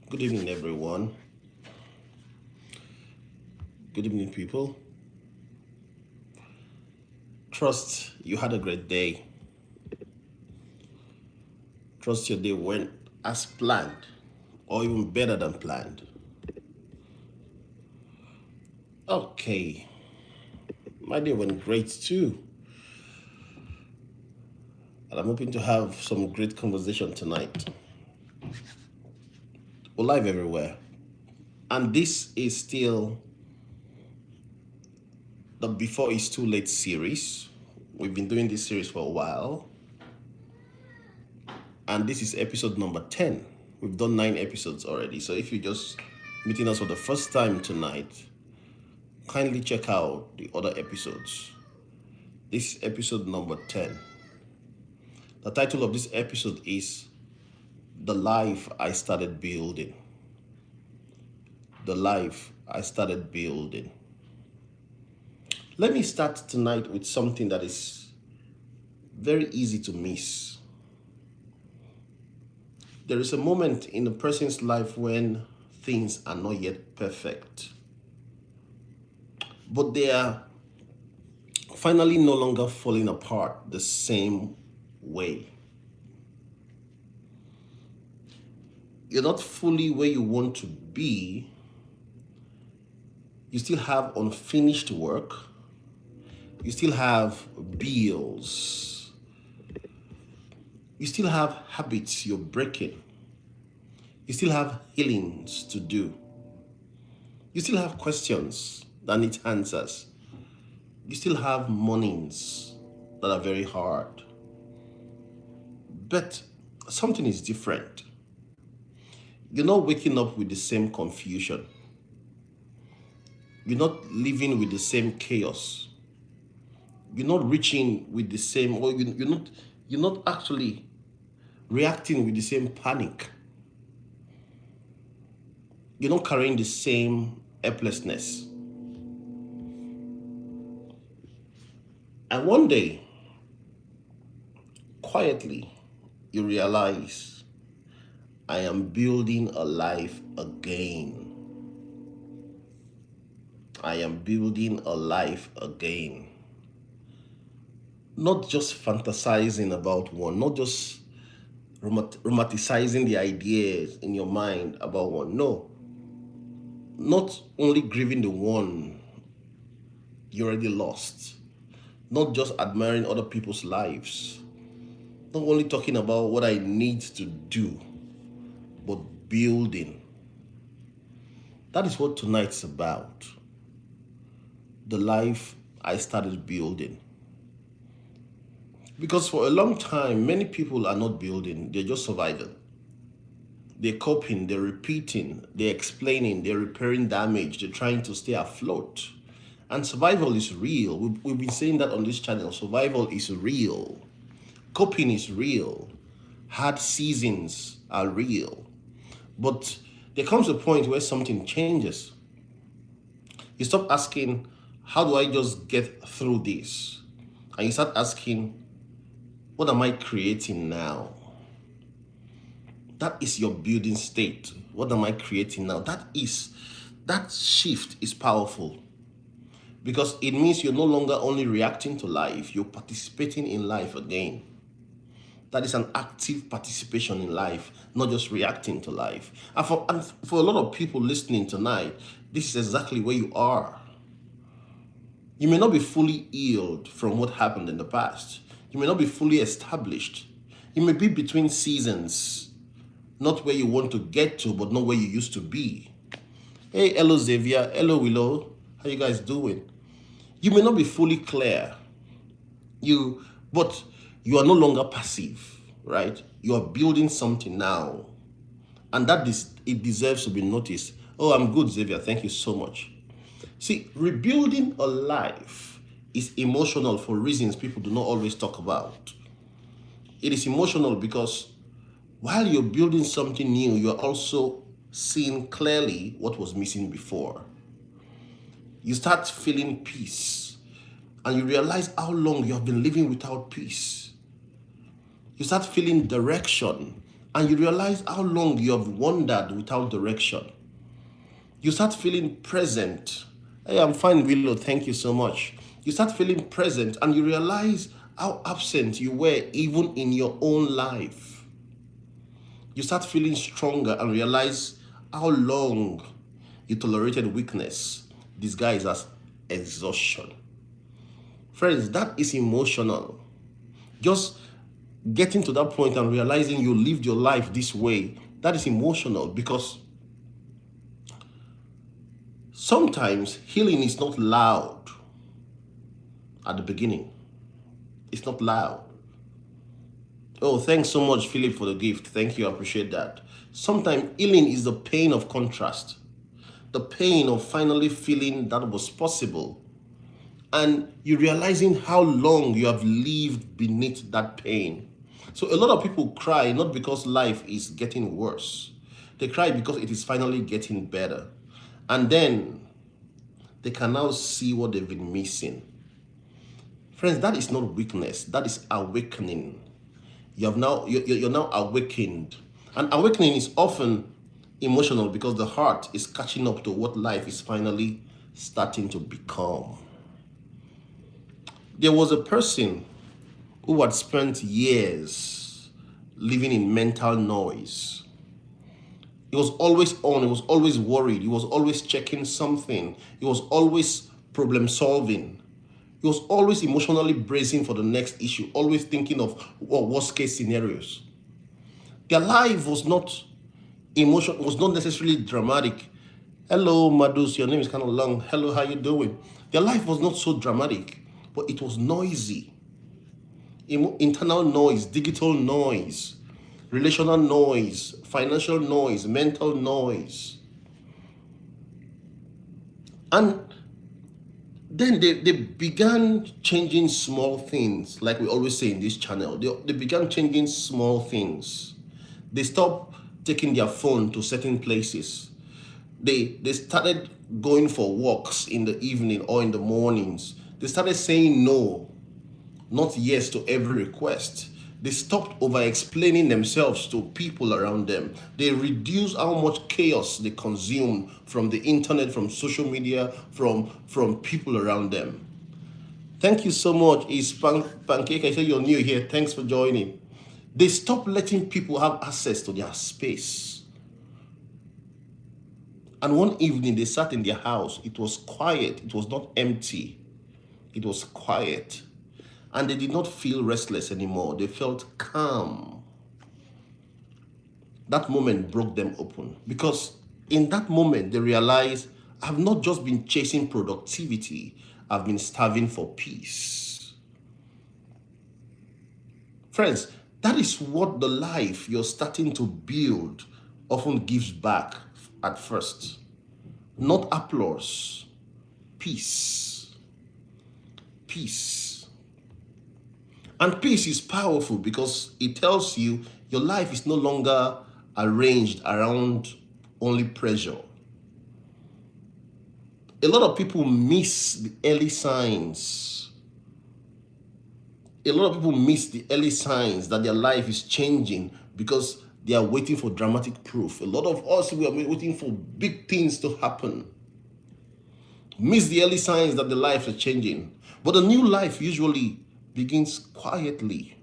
Good evening, everyone. Good evening, people. Trust you had a great day. Trust your day went as planned, or even better than planned. Okay, my day went great too, and I'm hoping to have some great conversation tonight. We're live everywhere, and this is still the Before It's Too Late series. We've been doing this series for a while, and this is episode number 10. We've done 9 episodes already, so if you're just meeting us for the first time tonight, kindly check out the other episodes. This is episode number 10. The title of this episode is The Life I Started Building. The Life I Started Building. Let me start tonight with something that is very easy to miss. There is a moment in a person's life when things are not yet perfect, but they are finally no longer falling apart the same way. You're not fully where you want to be. You still have unfinished work. You still have bills. You still have habits you're breaking. You still have healings to do. You still have questions that need answers. You still have mornings that are very hard. But something is different. You're not waking up with the same confusion. You're not living with the same chaos. You're not reaching with the same, or you're not actually reacting with the same panic. You're not carrying the same helplessness. And one day, quietly, you realize, I am building a life again. I am building a life again. Not just fantasizing about one, not just romanticizing the ideas in your mind about one. No, not only grieving the one you already lost, not just admiring other people's lives, not only talking about what I need to do, but building. That is what tonight's about. The life I started building. Because for a long time, many people are not building, they're just surviving. They're coping, they're repeating, they're explaining, they're repairing damage, they're trying to stay afloat. And survival is real. We've been saying that on this channel. Survival is real. Coping is real. Hard seasons are real. But there comes a point where something changes. You stop asking, how do I just get through this? And you start asking, what am I creating now? That is your building state. What am I creating now? That shift is powerful because it means you're no longer only reacting to life, you're participating in life again. That is an active participation in life, not just reacting to life. And for a lot of people listening tonight, this is exactly where you are. You may not be fully healed from what happened in the past. You may not be fully established. You may be between seasons, not where you want to get to, but not where you used to be. Hey, hello Xavier, hello Willow, how you guys doing? You may not be fully clear, but you are no longer passive, right? You are building something now, and it deserves to be noticed. Oh, I'm good, Xavier, thank you so much. See, rebuilding a life is emotional for reasons people do not always talk about. It is emotional because while you're building something new, you're also seeing clearly what was missing before. You start feeling peace, and you realize how long you have been living without peace. You start feeling direction, and you realize how long you have wandered without direction. You start feeling present. Hey, I'm fine, Willow. Thank you so much. You start feeling present and you realize how absent you were even in your own life. You start feeling stronger and realize how long you tolerated weakness disguised as exhaustion. Friends, that is emotional. Just getting to that point and realizing you lived your life this way, that is emotional, because sometimes healing is not loud at the beginning. It's not loud. Oh, thanks so much, Philip, for the gift. Thank you, I appreciate that. Sometimes healing is the pain of contrast, the pain of finally feeling that was possible, and you realizing how long you have lived beneath that pain. So a lot of people cry not because life is getting worse. They cry because it is finally getting better. And then they can now see what they've been missing. Friends, that is not weakness, that is awakening. You're now awakened. And awakening is often emotional because the heart is catching up to what life is finally starting to become. There was a person who had spent years living in mental noise. He was always on, he was always worried, he was always checking something, he was always problem solving. He was always emotionally bracing for the next issue, always thinking of worst case scenarios. Their life was not necessarily dramatic. Hello, Madus, your name is kind of long. Hello, how you doing? Their life was not so dramatic, but it was noisy. Internal noise, digital noise, relational noise, financial noise, mental noise. And then they began changing small things, like we always say in this channel. They began changing small things. They stopped taking their phone to certain places. They started going for walks in the evening or in the mornings. They started saying no, not yes to every request. They stopped over-explaining themselves to people around them. They reduced how much chaos they consumed from the internet, from social media, from people around them. Thank you so much. It's Pancake. I say you're new here. Thanks for joining. They stopped letting people have access to their space. And one evening they sat in their house. It was quiet. It was not empty. It was quiet. And they did not feel restless anymore. They felt calm. That moment broke them open, because in that moment they realized, I've not just been chasing productivity, I've been starving for peace. Friends, that is what the life you're starting to build often gives back at first. Not applause, peace. Peace. And peace is powerful because it tells you your life is no longer arranged around only pressure. A lot of people miss the early signs. A lot of people miss the early signs that their life is changing because they are waiting for dramatic proof. A lot of us, we are waiting for big things to happen. Miss the early signs that the life is changing. But a new life usually begins quietly.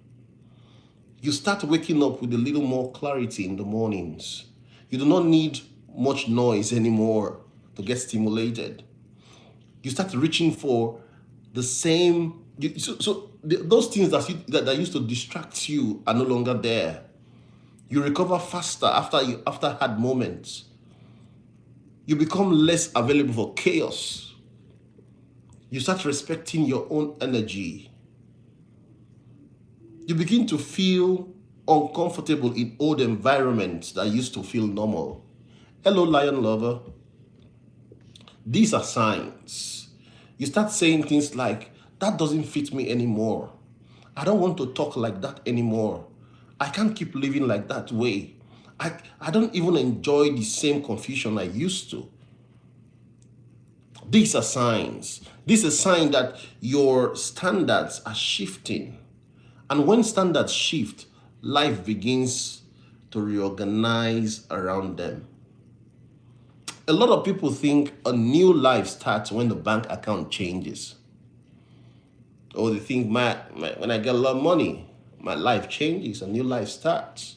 You start waking up with a little more clarity in the mornings. You do not need much noise anymore to get stimulated. You start reaching for the same. Those things that used to distract you are no longer there. You recover faster after hard moments. You become less available for chaos. You start respecting your own energy. You begin to feel uncomfortable in old environments that used to feel normal. Hello, lion lover. These are signs. You start saying things like, that doesn't fit me anymore. I don't want to talk like that anymore. I can't keep living like that way. I don't even enjoy the same confusion I used to. These are signs. This is a sign that your standards are shifting. And when standards shift, life begins to reorganize around them. A lot of people think a new life starts when the bank account changes. Or they think when I get a lot of money, my life changes, a new life starts.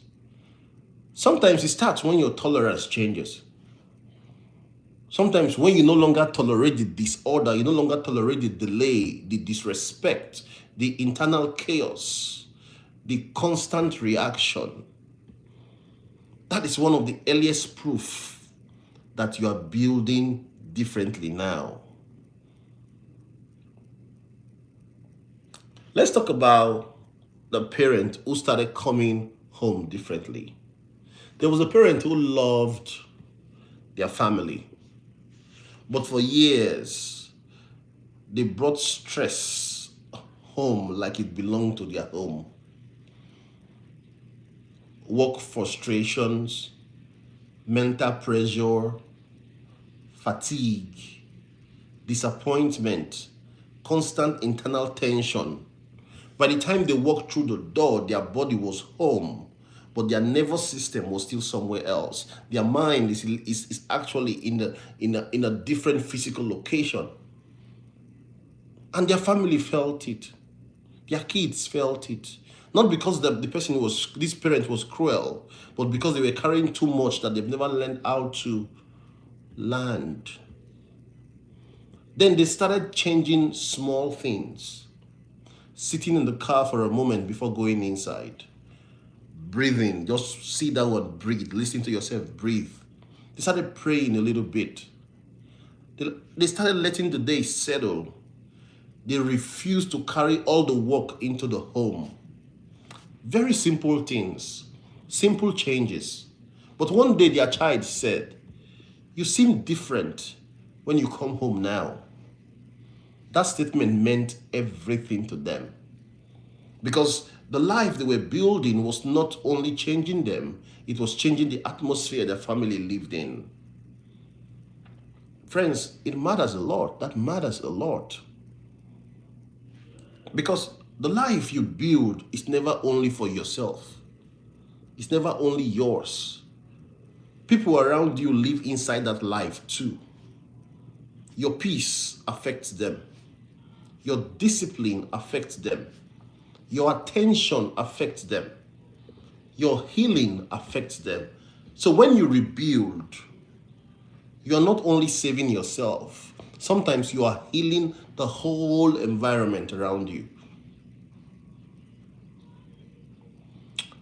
Sometimes it starts when your tolerance changes. Sometimes when you no longer tolerate the disorder, you no longer tolerate the delay, the disrespect, the internal chaos, the constant reaction. That is one of the earliest proof that you are building differently now. Let's talk about the parent who started coming home differently. There was a parent who loved their family, but for years, they brought stress home like it belonged to their home. Work frustrations, mental pressure, fatigue, disappointment, constant internal tension. By the time they walked through the door, their body was home, but their nervous system was still somewhere else. Their mind is actually in a different physical location. And their family felt it. Their kids felt it. Not because this parent was cruel, but because they were carrying too much that they've never learned how to land. Then they started changing small things. Sitting in the car for a moment before going inside. Breathing, just sit down and breathe. Listen to yourself, breathe. They started praying a little bit. They started letting the day settle. They refused to carry all the work into the home. Very simple things, simple changes. But one day their child said, "You seem different when you come home now." That statement meant everything to them. Because the life they were building was not only changing them, it was changing the atmosphere their family lived in. Friends, it matters a lot. That matters a lot. Because the life you build is never only for yourself. It's never only yours. People around you live inside that life too. Your peace affects them. Your discipline affects them. Your attention affects them. Your healing affects them. So when you rebuild, you're not only saving yourself, sometimes you are healing the whole environment around you.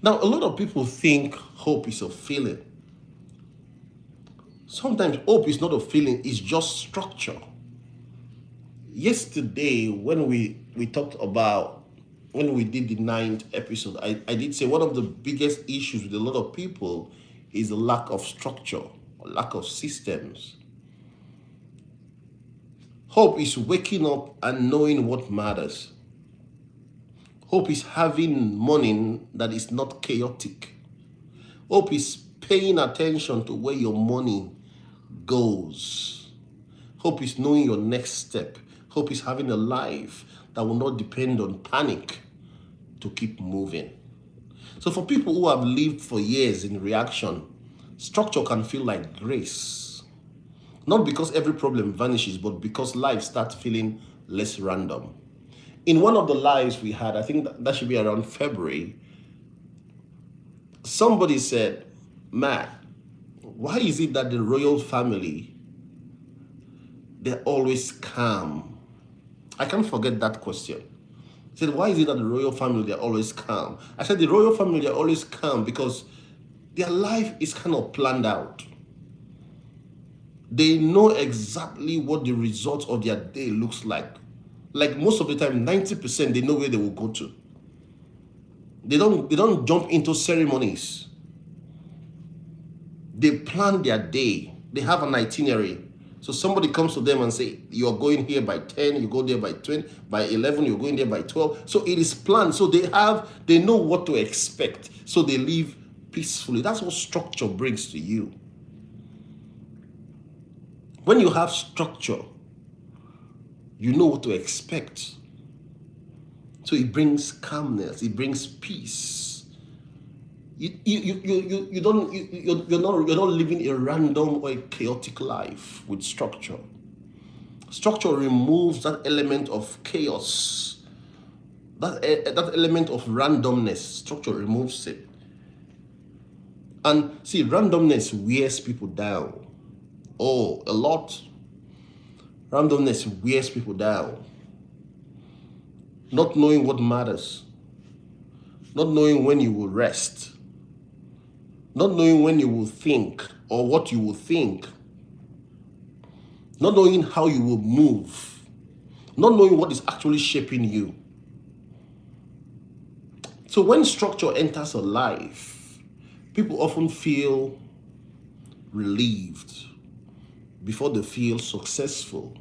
Now, a lot of people think hope is a feeling. Sometimes hope is not a feeling, it's just structure. Yesterday, when we talked about, when we did the 9th episode, I did say one of the biggest issues with a lot of people is the lack of structure, or lack of systems. Hope is waking up and knowing what matters. Hope is having money that is not chaotic. Hope is paying attention to where your money goes. Hope is knowing your next step. Hope is having a life that will not depend on panic to keep moving. So for people who have lived for years in reaction, structure can feel like grace. Not because every problem vanishes, but because life starts feeling less random. In one of the lives we had, I think that should be around February, somebody said, "Matt, why is it that the royal family, they're always calm?" I can't forget that question. He said, "Why is it that the royal family, they're always calm?" I said, the royal family, they're always calm because their life is kind of planned out. They know exactly what the result of their day looks like. Like most of the time, 90%, they know where they will go to. They don't jump into ceremonies. They plan their day. They have an itinerary. So somebody comes to them and say, "You are going here by 10, you go there by 20, by 11, you're going there by 12. So it is planned. So they know what to expect. So they live peacefully. That's what structure brings to you. When you have structure, you know what to expect. So it brings calmness, it brings peace. You don't you're not living a random or a chaotic life with structure. Structure removes that element of chaos, that element of randomness. Structure removes it. And see, randomness wears people down. Oh, a lot. Randomness wears people down. Not knowing what matters, not knowing when you will rest, not knowing when you will think or what you will think, not knowing how you will move, not knowing what is actually shaping you. So when structure enters a life, people often feel relieved before they feel successful.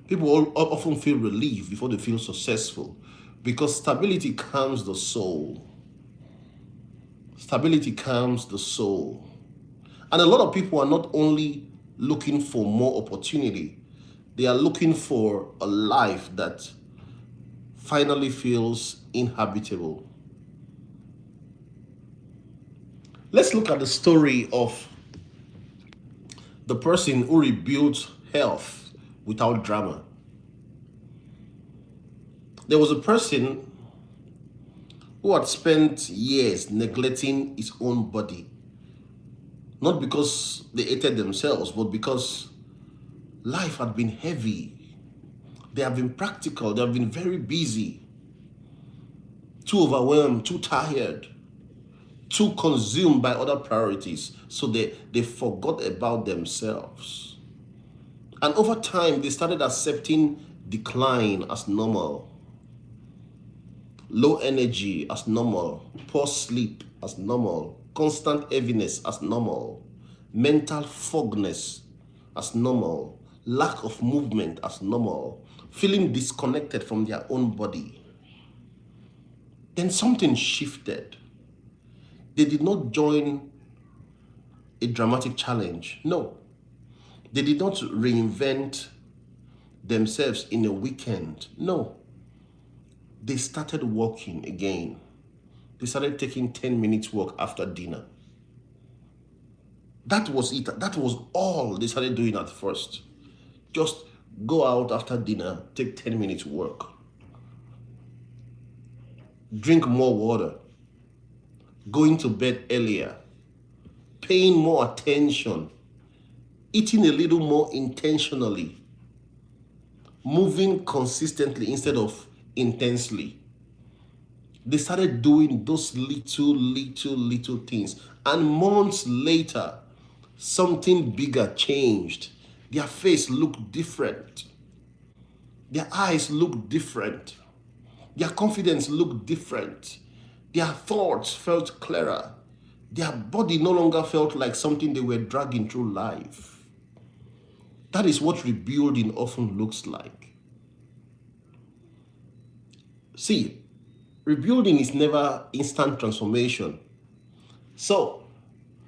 People often feel relieved before they feel successful because stability calms the soul. Stability calms the soul. And a lot of people are not only looking for more opportunity, they are looking for a life that finally feels inhabitable. Let's look at the story of the person who rebuilt health without drama. There was a person who had spent years neglecting his own body, not because they hated themselves, but because life had been heavy. They have been practical, they have been very busy, too overwhelmed, too tired, too consumed by other priorities. So they forgot about themselves. And over time, they started accepting decline as normal, low energy as normal, poor sleep as normal, constant heaviness as normal, mental fogness as normal, lack of movement as normal, feeling disconnected from their own body. Then something shifted. They did not join a dramatic challenge. No. They did not reinvent themselves in a weekend. No. They started walking again. They started taking 10 minutes walk after dinner. That was it. That was all they started doing at first. Just go out after dinner, take 10 minutes walk. Drink more water. Going to bed earlier. Paying more attention. Eating a little more intentionally. Moving consistently instead of intensely. They started doing those little things. And months later, something bigger changed. Their face looked different. Their eyes looked different. Their confidence looked different. Their thoughts felt clearer. Their body no longer felt like something they were dragging through life. That is what rebuilding often looks like. See, rebuilding is never instant transformation. So,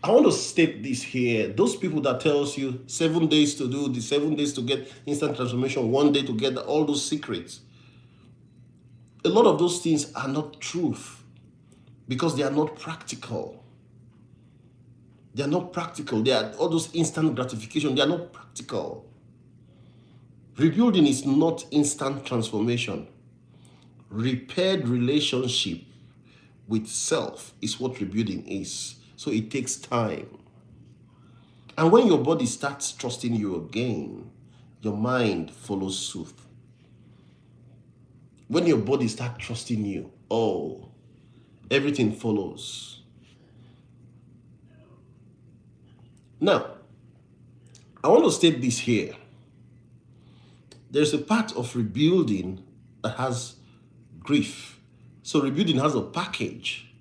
I want to state this here. Those people that tells you 7 days to do this, 7 days to get instant transformation, 1 day to get all those secrets. A lot of those things are not truth because they are not practical. They are not practical. They are all those instant gratification. They are not practical. Rebuilding is not instant transformation. Repaired relationship with self is what rebuilding is. So it takes time. And when your body starts trusting you again, your mind follows suit. When your body starts trusting you, oh, everything follows. Now, I want to state this here. There's a part of rebuilding that has grief. So rebuilding has a package.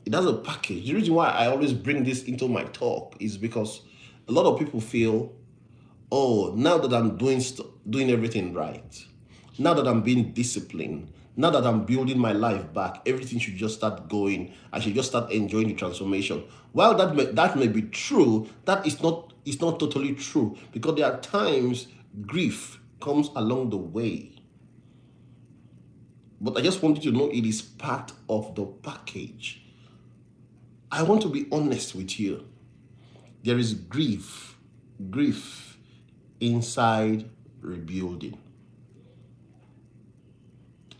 It has a package. The reason why I always bring this into my talk is because a lot of people feel, oh, now that I'm doing everything right, now that I'm being disciplined, now that I'm building my life back, everything should just start going. I should just start enjoying the transformation. While that may be true, that is not totally true, because there are times grief comes along the way. But I just want you to know it is part of the package. I want to be honest with you. There is grief inside rebuilding.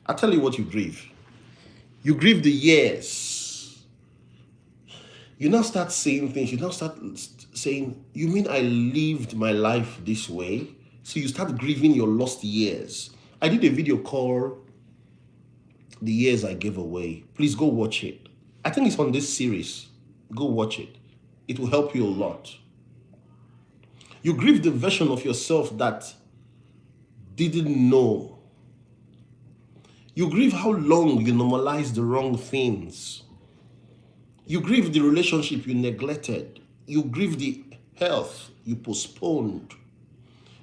I tell you what you grieve. You grieve the years. You now start saying things. You now start saying, you mean I lived my life this way? So you start grieving your lost years. I did a video called The Years I Gave Away. Please go watch it. I think it's on this series. Go watch it. It will help you a lot. You grieve the version of yourself that didn't know. You grieve how long you normalized the wrong things. You grieve the relationship you neglected. You grieve the health you postponed.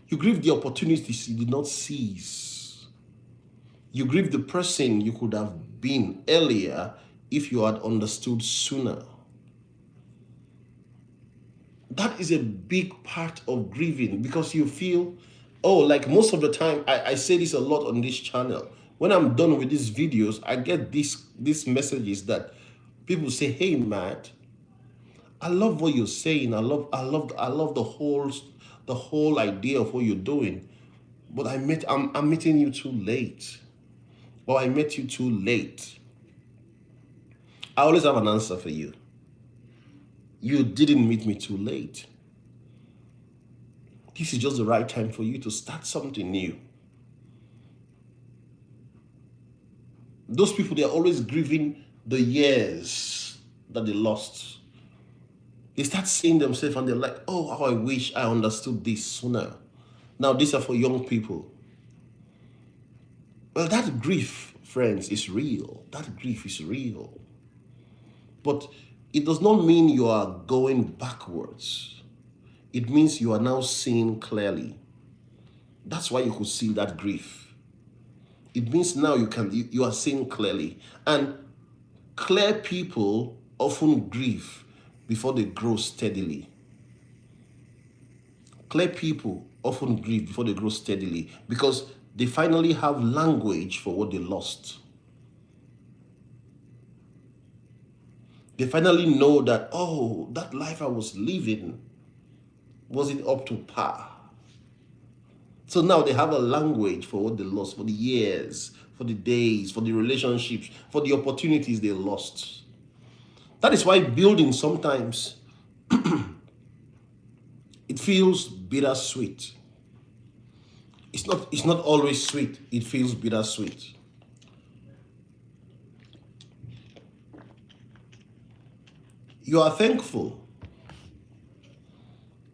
You grieve the opportunities you did not seize. You grieve the person you could have been earlier if you had understood sooner. That is a big part of grieving, because you feel, oh, like most of the time, I say this a lot on this channel. When I'm done with these videos, I get these messages that people say, hey, Matt, I love what you're saying. I love the whole idea of what you're doing. But I'm meeting you too late. Or I met you too late. I always have an answer for you. You didn't meet me too late. This is just the right time for you to start something new. Those people, they're always grieving the years that they lost. They start seeing themselves and they're like, oh, how I wish I understood this sooner. Now, these are for young people. Well, that grief, friends, is real. That grief is real. But it does not mean you are going backwards. It means you are now seeing clearly. That's why you could see that grief. It means now you are seeing clearly. And clear people often grieve before they grow steadily. Clear people often grieve before they grow steadily because they finally have language for what they lost. They finally know that, oh, that life I was living wasn't up to par. So now they have a language for what they lost, for the years, for the days, for the relationships, for the opportunities they lost. That is why building sometimes, it feels bittersweet. It's not always sweet. It feels bittersweet. You are thankful,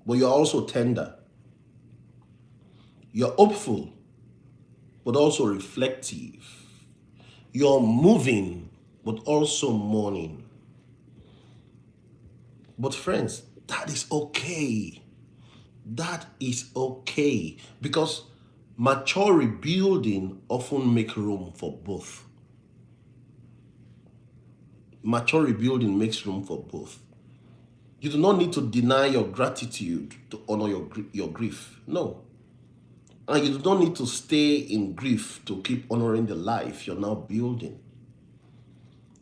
but you're also tender. You're hopeful, but also reflective. You're moving, but also mourning. But friends, that is okay. That is okay, because mature rebuilding often makes room for both. Mature rebuilding makes room for both. You do not need to deny your gratitude to honor your grief. No. And you do not need to stay in grief to keep honoring the life you're now building.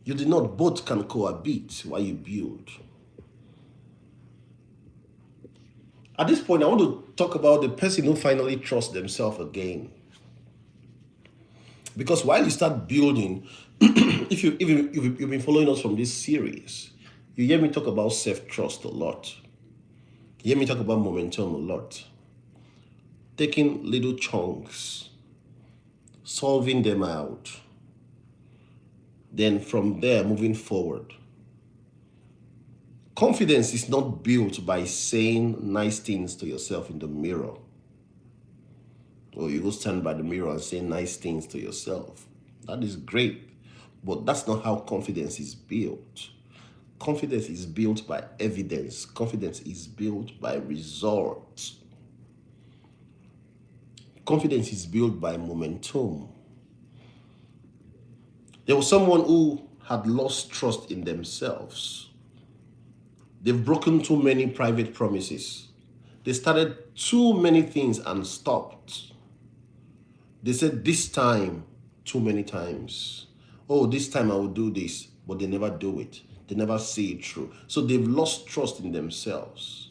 You do not, both can cohabit while you build. At this point, I want to talk about the person who finally trusts themselves again. Because while you start building, if you've been following us from this series, you hear me talk about self-trust a lot. You hear me talk about momentum a lot. Taking little chunks, solving them out, then from there moving forward. Confidence is not built by saying nice things to yourself in the mirror. Or you go stand by the mirror and say nice things to yourself. That is great, but that's not how confidence is built. Confidence is built by evidence. Confidence is built by results. Confidence is built by momentum. There was someone who had lost trust in themselves. They've broken too many private promises. They started too many things and stopped. They said this time too many times. Oh, this time I will do this, but they never do it. They never see it through. So they've lost trust in themselves.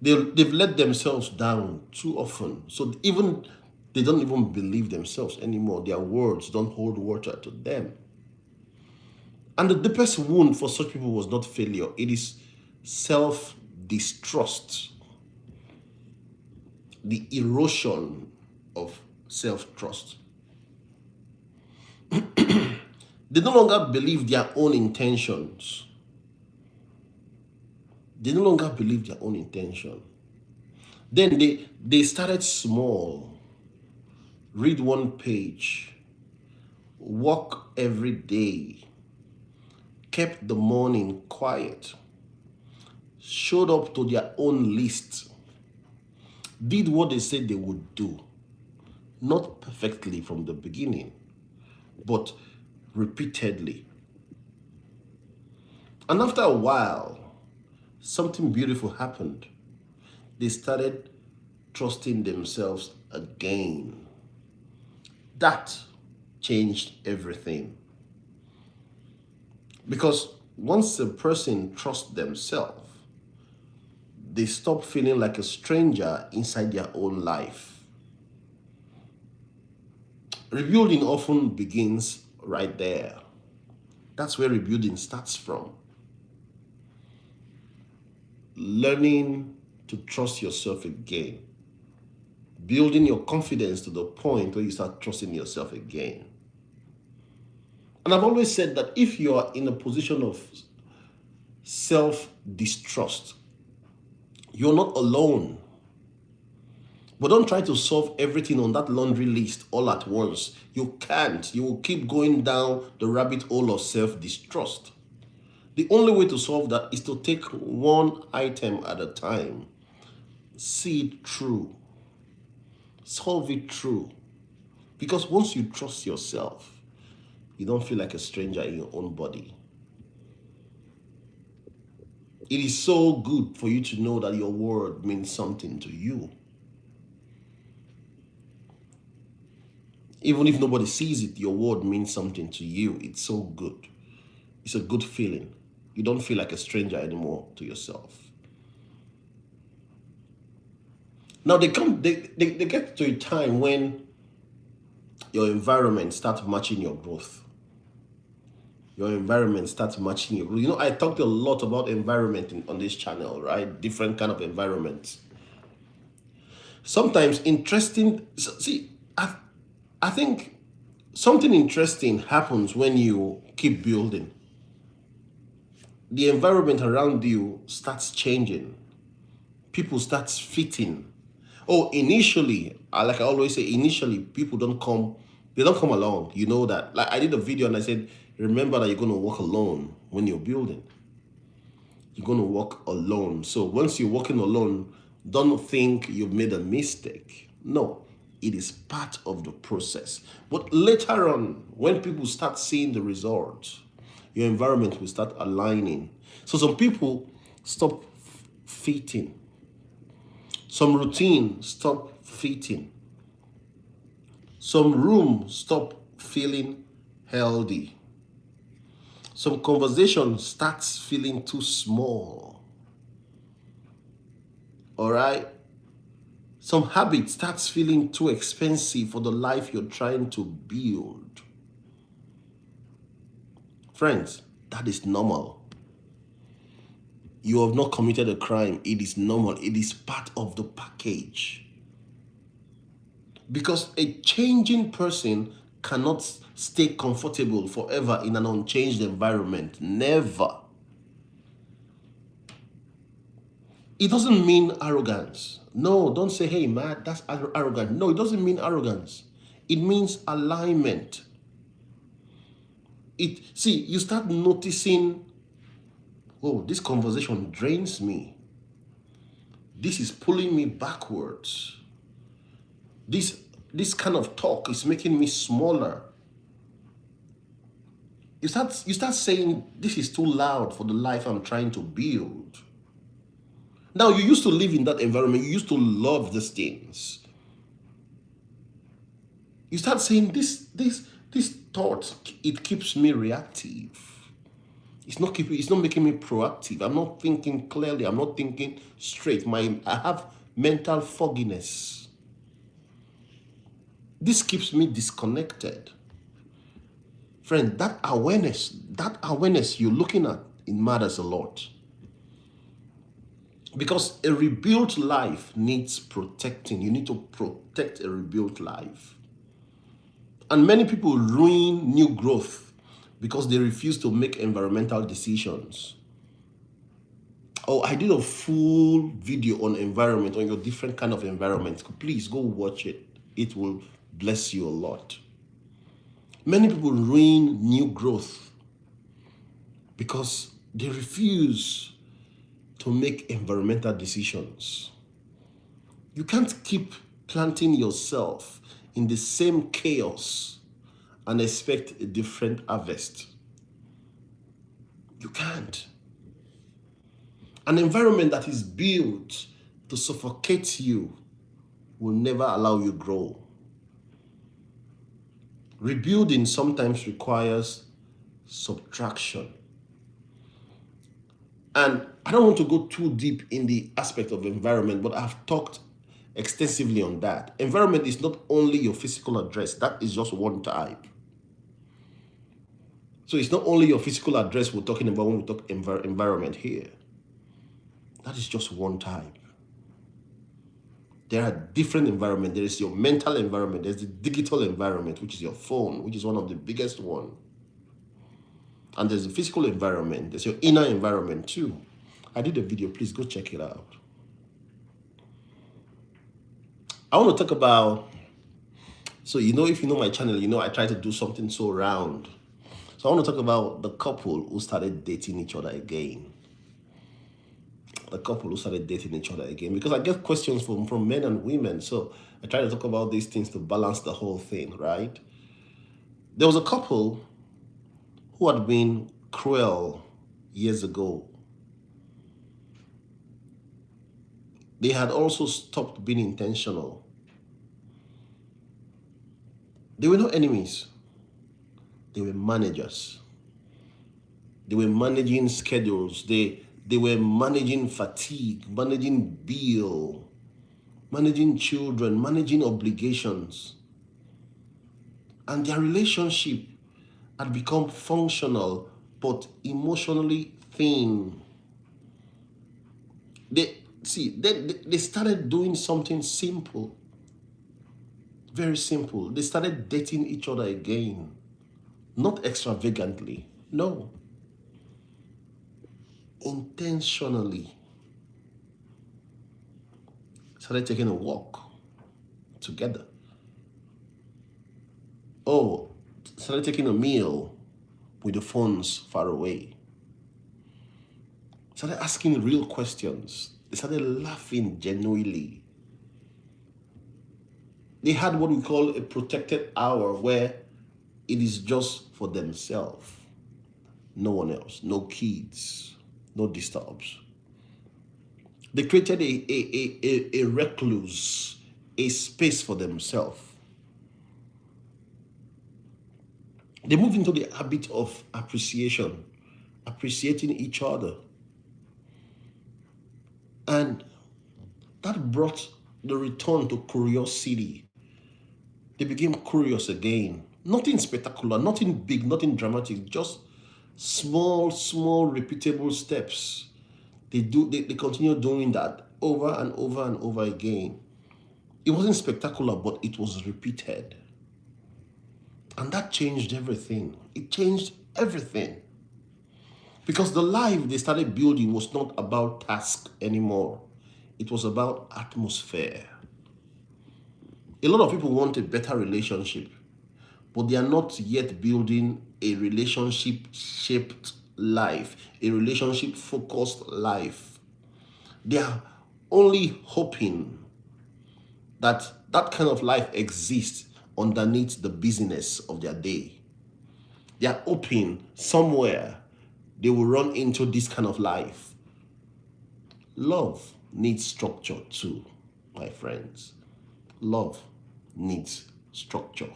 They've let themselves down too often. So even they don't even believe themselves anymore. Their words don't hold water to them. And the deepest wound for such people was not failure. It is self-distrust. The erosion of self-trust. They no longer believe their own intentions. They no longer believe their own intention. Then they started small. Read one page. Walk every day. Kept the morning quiet. Showed up to their own list. Did what they said they would do. Not perfectly from the beginning, but repeatedly. And after a while, something beautiful happened. They started trusting themselves again. That changed everything. Because once a person trusts themselves, they stop feeling like a stranger inside their own life. Rebuilding often begins right there. That's where rebuilding starts from. Learning to trust yourself again. Building your confidence to the point where you start trusting yourself again. And I've always said that if you are in a position of self-distrust, you're not alone. But don't try to solve everything on that laundry list all at once. You can't. You will keep going down the rabbit hole of self-distrust. The only way to solve that is to take one item at a time. See it through. Solve it through. Because once you trust yourself, you don't feel like a stranger in your own body. It is so good for you to know that your word means something to you. Even if nobody sees it, your word means something to you. It's so good. It's a good feeling. You don't feel like a stranger anymore to yourself. Now they get to a time when your environment starts matching your growth. Your environment starts matching your growth. You know, I talked a lot about environment on this channel, right? Different kind of environments. Sometimes interesting. See, I think something interesting happens when you keep building. The environment around you starts changing. People start fitting. Oh, initially, like I always say, initially people don't come along. You know that. Like I did a video and I said, remember that you're going to walk alone when you're building. You're going to walk alone. So once you're walking alone, don't think you've made a mistake. No, it is part of the process. But later on, when people start seeing the results, your environment will start aligning. So some people stop fitting. Some routine stop fitting. Some room stop feeling healthy. Some conversation starts feeling too small. All right? Some habit starts feeling too expensive for the life you're trying to build. Friends, that is normal. You have not committed a crime. It is normal. It is part of the package. Because a changing person cannot stay comfortable forever in an unchanged environment. Never. It doesn't mean arrogance. No, don't say, hey, man, that's arrogant. No, it doesn't mean arrogance. It means alignment. You start noticing, oh, this conversation drains me. This is pulling me backwards. This kind of talk is making me smaller. You start saying, this is too loud for the life I'm trying to build. Now, you used to live in that environment. You used to love these things. You start saying this thought, it keeps me reactive. It's not making me proactive. I'm not thinking clearly. I'm not thinking straight. I have mental fogginess. This keeps me disconnected. Friend, that awareness you're looking at, it matters a lot. Because a rebuilt life needs protecting. You need to protect a rebuilt life. And many people ruin new growth because they refuse to make environmental decisions. Oh, I did a full video on environment, on your different kind of environments. Please go watch it. It will bless you a lot. Many people ruin new growth because they refuse to make environmental decisions. You can't keep planting yourself in the same chaos and expect a different harvest. You can't. An environment that is built to suffocate you will never allow you grow. Rebuilding sometimes requires subtraction. And I don't want to go too deep in the aspect of environment, but I've talked extensively on that. Environment is not only your physical address, that is just one type. So it's not only your physical address we're talking about when we talk environment here. That is just one type. There are different environments. There is your mental environment. There's the digital environment, which is your phone, which is one of the biggest one. And there's the physical environment. There's your inner environment too. I did a video. Please go check it out. I want to talk about, so if you know my channel, I try to do something so round. So I want to talk about the couple who started dating each other again. Because I get questions from men and women. So I try to talk about these things to balance the whole thing, right? There was a couple who had been cruel years ago. They had also stopped being intentional. They were not enemies. They were managers. They were managing schedules. They were managing fatigue, managing bill, managing children, managing obligations. And their relationship had become functional, but emotionally thin. They started doing something simple, very simple. They started dating each other again, not extravagantly, no. Intentionally. Started taking a walk together. Oh, started taking a meal with the phones far away. Started asking real questions. They started laughing genuinely. They had what we call a protected hour where it is just for themselves. No one else, no kids, no disturbs. They created a recluse, a space for themselves. They moved into the habit of appreciation, appreciating each other. And that brought the return to curiosity. They became curious again. Nothing spectacular, nothing big, nothing dramatic, just small, repeatable steps. They continue doing that over and over and over again. It wasn't spectacular, but it was repeated. And that changed everything. It changed everything. Because the life they started building was not about task anymore. It was about atmosphere. A lot of people want a better relationship, but they are not yet building a relationship-shaped life, a relationship-focused life. They are only hoping that that kind of life exists underneath the busyness of their day. They are hoping somewhere they will run into this kind of life. Love needs structure too, my friends. Love needs structure.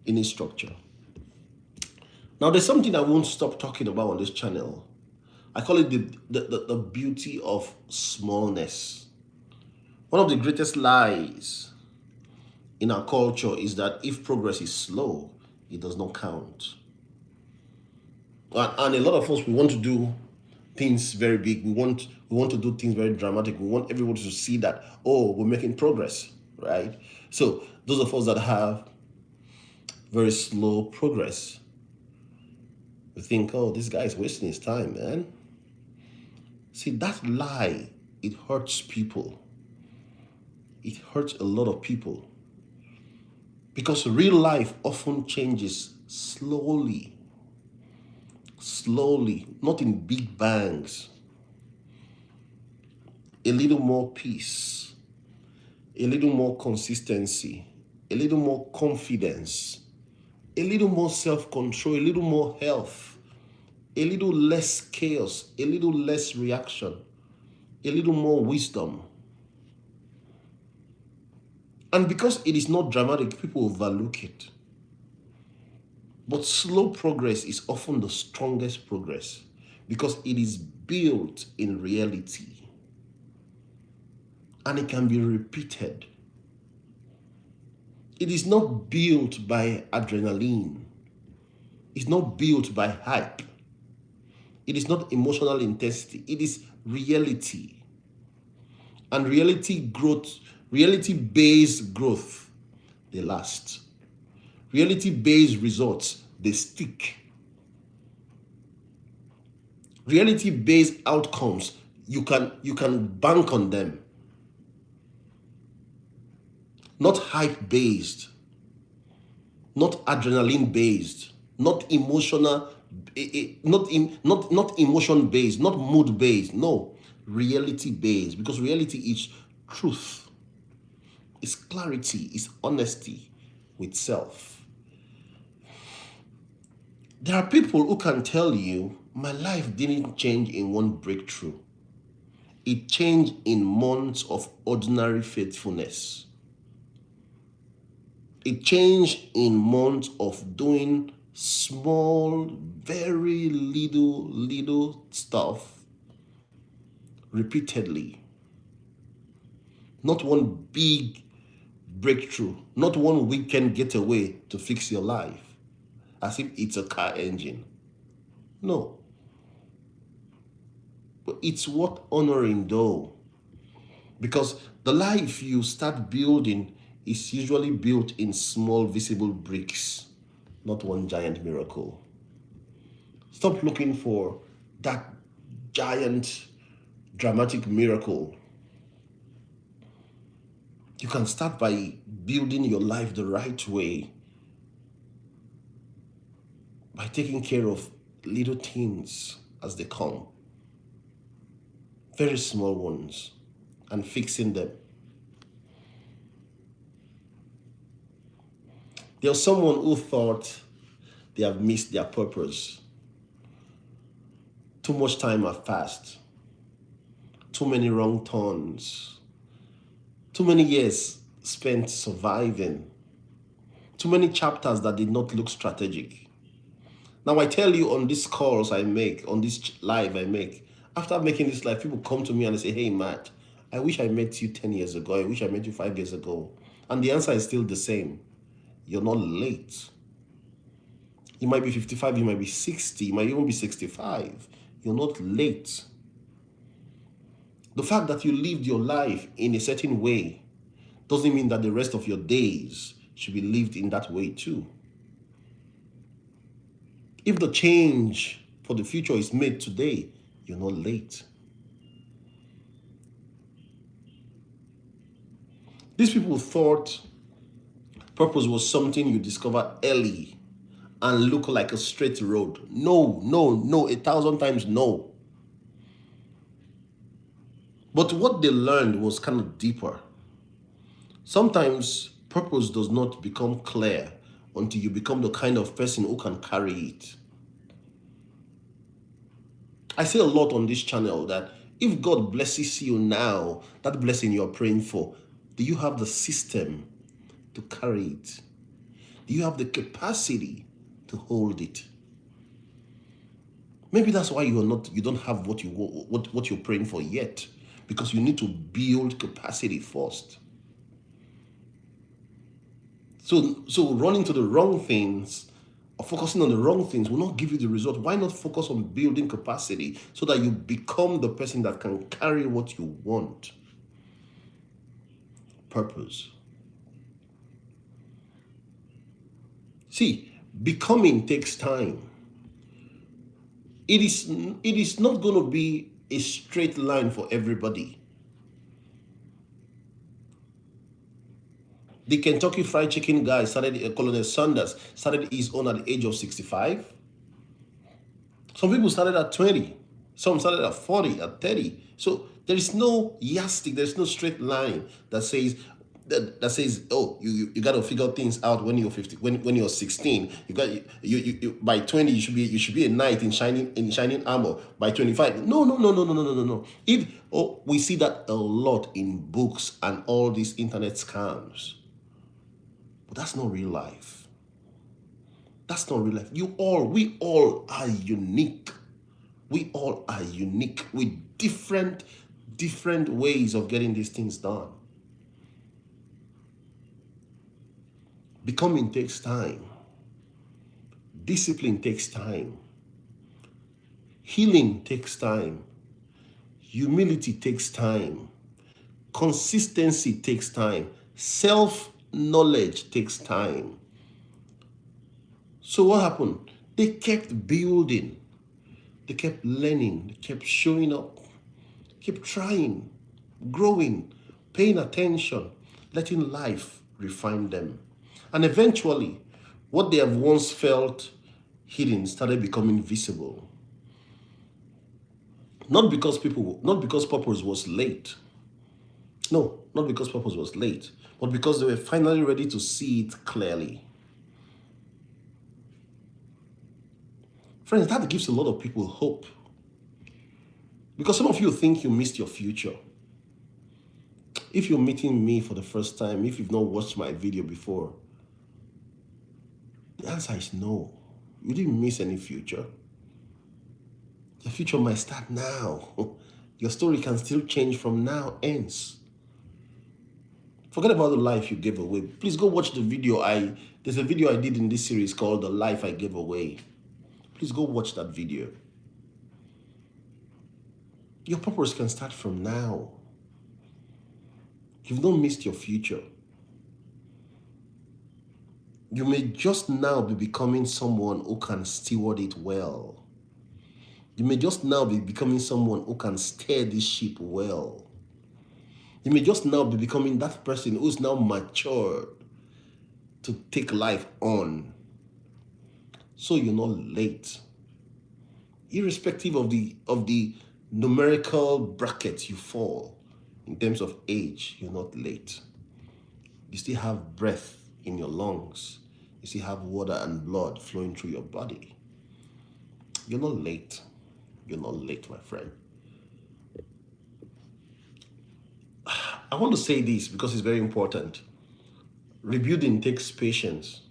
It needs structure. Now, there's something I won't stop talking about on this channel. I call it the beauty of smallness. One of the greatest lies in our culture is that if progress is slow, it does not count. And a lot of us, we want to do things very big. We want to do things very dramatic. We want everybody to see that, oh, we're making progress, right? So those of us that have very slow progress, we think, oh, this guy is wasting his time, man. See, that lie, it hurts people. It hurts a lot of people. Because real life often changes slowly. Slowly, not in big bangs. A little more peace, a little more consistency, a little more confidence, a little more self-control, a little more health, a little less chaos, a little less reaction, a little more wisdom. And because it is not dramatic, people overlook it. But slow progress is often the strongest progress because it is built in reality. And it can be repeated. It is not built by adrenaline. It's not built by hype. It is not emotional intensity. It is reality. And reality-based growth, they last. Reality-based results, they stick. Reality-based outcomes, you can bank on them. Not hype-based, not adrenaline-based, not emotional, not emotion-based, not mood-based. No, reality-based, because reality is truth, it's clarity, it's honesty with self. There are people who can tell you, my life didn't change in one breakthrough. It changed in months of ordinary faithfulness. It changed in months of doing small, very little stuff repeatedly. Not one big breakthrough, not one weekend getaway to fix your life, as if it's a car engine. No. But it's worth honoring though, because the life you start building is usually built in small visible bricks, not one giant miracle. Stop looking for that giant dramatic miracle. You can start by building your life the right way, by taking care of little things as they come, very small ones, and fixing them. There's someone who thought they have missed their purpose. Too much time have passed. Too many wrong turns. Too many years spent surviving. Too many chapters that did not look strategic. Now I tell you, on these calls I make, on this live I make, after making this live, people come to me and they say, hey Matt, I wish I met you 10 years ago. I wish I met you 5 years ago. And the answer is still the same. You're not late. You might be 55, you might be 60, you might even be 65. You're not late. The fact that you lived your life in a certain way doesn't mean that the rest of your days should be lived in that way too. If the change for the future is made today, you're not late. These people thought purpose was something you discover early and look like a straight road. No, 1,000 times no. But what they learned was kind of deeper. Sometimes purpose does not become clear until you become the kind of person who can carry it. I say a lot on this channel that if God blesses you now, that blessing you're praying for, Do you have the system to carry it? Do you have the capacity to hold it? Maybe that's why you don't have what you what you're praying for yet, because you need to build capacity first. So running to the wrong things or focusing on the wrong things will not give you the result. Why not focus on building capacity so that you become the person that can carry what you want? Purpose. See, becoming takes time. It is not going to be a straight line for everybody. The Kentucky Fried Chicken guy Colonel Sanders started his own at the age of 65. Some people started at 20. Some started at 40, at 30. So there is no yardstick, there's no straight line that says oh, you got to figure things out when you're 50, when you're 16. You by 20 you should be a knight in shining armor. By 25, no. We see that a lot in books and all these internet scams. But that's not real life. That's not real life. We all are unique. We all are unique with different ways of getting these things done. Becoming takes time. Discipline takes time. Healing takes time. Humility takes time. Consistency takes time. Self-knowledge takes time. So what happened? They kept building. They kept learning. They kept showing up. Kept trying, growing, paying attention, letting life refine them. And eventually, what they have once felt hidden started becoming visible. Not because purpose was late. No, not because purpose was late, but because they were finally ready to see it clearly. Friends, that gives a lot of people hope. Because some of you think you missed your future. If you're meeting me for the first time, if you've not watched my video before, the answer is no. You didn't miss any future. The future might start now. Your story can still change from now ends. Forget about the life you gave away. Please go watch the video. There's a video I did in this series called The Life I Gave Away. Please go watch that video. Your purpose can start from now. You've not missed your future. You may just now be becoming someone who can steward it well. You may just now be becoming someone who can steer this ship well. You may just now be becoming that person who's now matured to take life on. So you're not late. Irrespective of the numerical bracket you fall in terms of age, you're not late. You still have breath in your lungs. You still have water and blood flowing through your body. You're not late. You're not late, my friend. I want to say this because it's very important. Rebuilding takes patience.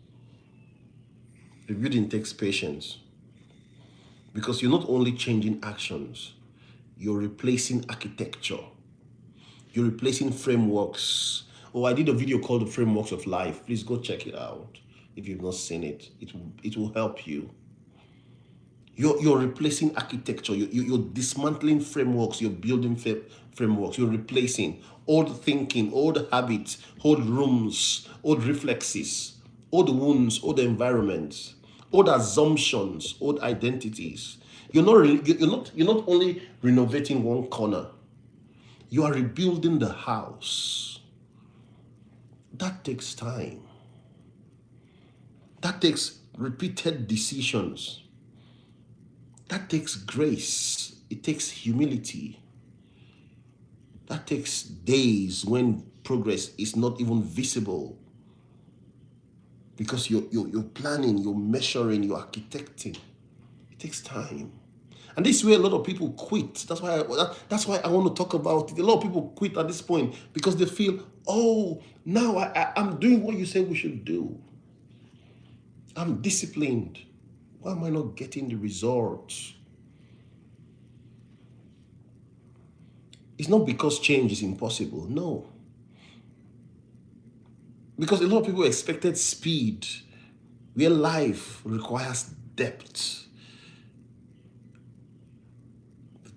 Rebuilding takes patience. Because you're not only changing actions, you're replacing architecture. You're replacing frameworks. Oh, I did a video called The Frameworks of Life. Please go check it out if you've not seen it. It will help you. You're replacing architecture. You're dismantling frameworks. You're building frameworks. You're replacing old thinking, old habits, old rooms, old reflexes, old wounds, old environments, old assumptions, old identities. You're not only renovating one corner. You are rebuilding the house. That takes time. That takes repeated decisions. That takes grace. It takes humility. That takes days when progress is not even visible. Because you're planning, you're measuring, you're architecting. It takes time. And this is where a lot of people quit. That's why I want to talk about it. A lot of people quit at this point because they feel Oh, now I'm doing what you said we should do. I'm disciplined. Why am I not getting the results? It's not because change is impossible. No. Because a lot of people expected speed where life requires depth.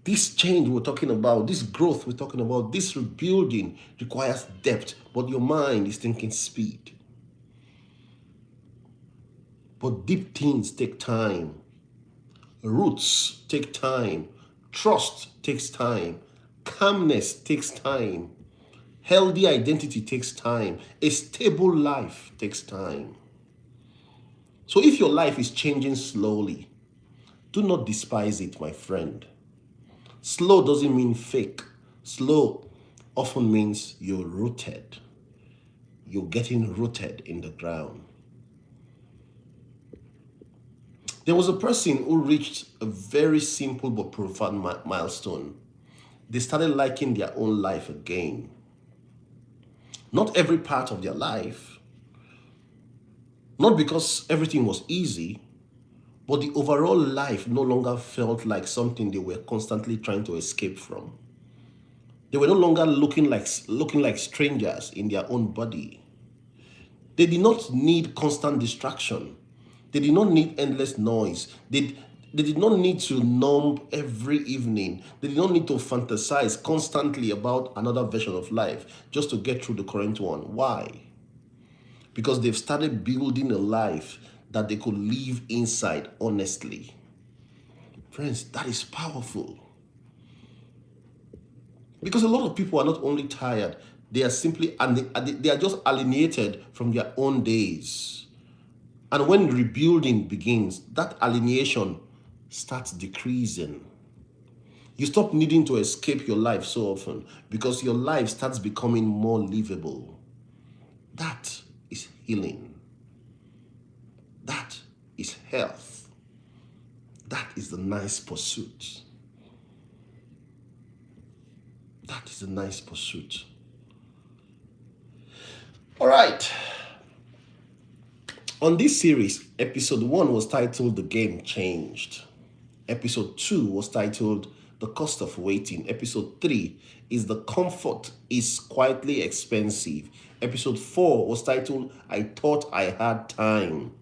This change we're talking about, this growth we're talking about, this rebuilding requires depth, but your mind is thinking speed. But deep things take time. Roots take time. Trust takes time. Calmness takes time. Healthy identity takes time. A stable life takes time. So if your life is changing slowly, do not despise it, my friend. Slow doesn't mean fake. Slow often means you're rooted. You're getting rooted in the ground. There was a person who reached a very simple but profound milestone. They started liking their own life again. Not every part of their life, not because everything was easy, but the overall life no longer felt like something they were constantly trying to escape from. They were no longer looking like strangers in their own body. They did not need constant distraction. They did not need endless noise. They did not need to numb every evening. They did not need to fantasize constantly about another version of life just to get through the current one. Why? Because they've started building a life that they could live inside honestly. Friends, that is powerful. Because a lot of people are not only tired, they are simply, and they are just alienated from their own days. And when rebuilding begins, that alienation starts decreasing. You stop needing to escape your life so often because your life starts becoming more livable. That is healing. That is health. That is the nice pursuit. That is a nice pursuit. All right. On this series, episode 1 was titled The Game Changed. Episode 2 was titled The Cost of Waiting. Episode 3 is The Comfort is Quietly Expensive. Episode 4 was titled I Thought I Had Time.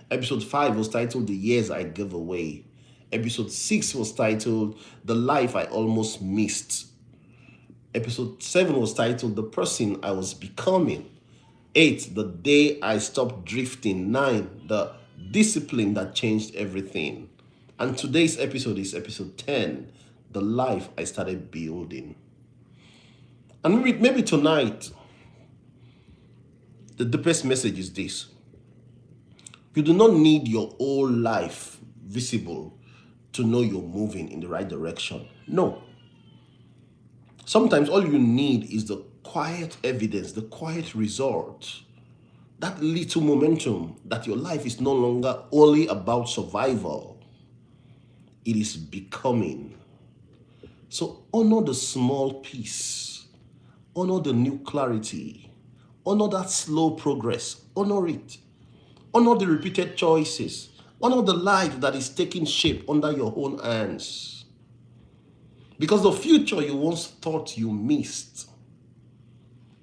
Episode 5 was titled The Years I Gave Away. Episode 6 was titled The Life I Almost Missed. Episode 7 was titled The Person I Was Becoming. 8, The Day I Stopped Drifting. 9, The Discipline That Changed Everything. And today's episode is episode 10, The Life I Started Building. And maybe tonight, the deepest message is this. You do not need your whole life visible to know you're moving in the right direction. No. Sometimes all you need is the quiet evidence, the quiet result, that little momentum that your life is no longer only about survival. It is becoming. So honor the small peace, honor the new clarity, honor that slow progress, honor it. Honor the repeated choices, honor the life that is taking shape under your own hands. Because the future you once thought you missed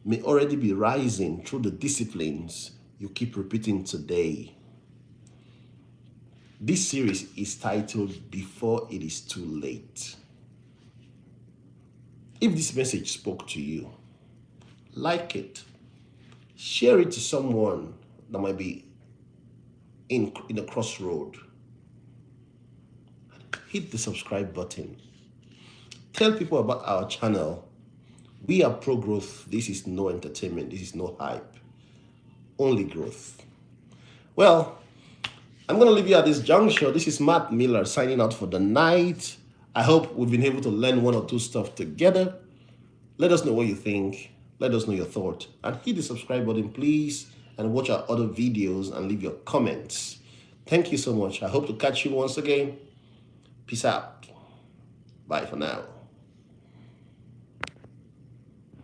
may already be rising through the disciplines you keep repeating today. This series is titled Before It Is Too Late. If this message spoke to you, like it, share it to someone that might be in a crossroad. Hit the subscribe button. Tell people about our channel. We are pro growth. This is no entertainment. This is no hype. Only growth. Well, I'm going to leave you at this juncture. This is Matt Miller signing out for the night. I hope we've been able to learn one or two stuff together. Let us know what you think. Let us know your thought. And hit the subscribe button, please. And watch our other videos and leave your comments. Thank you so much. I hope to catch you once again. Peace out. Bye for now.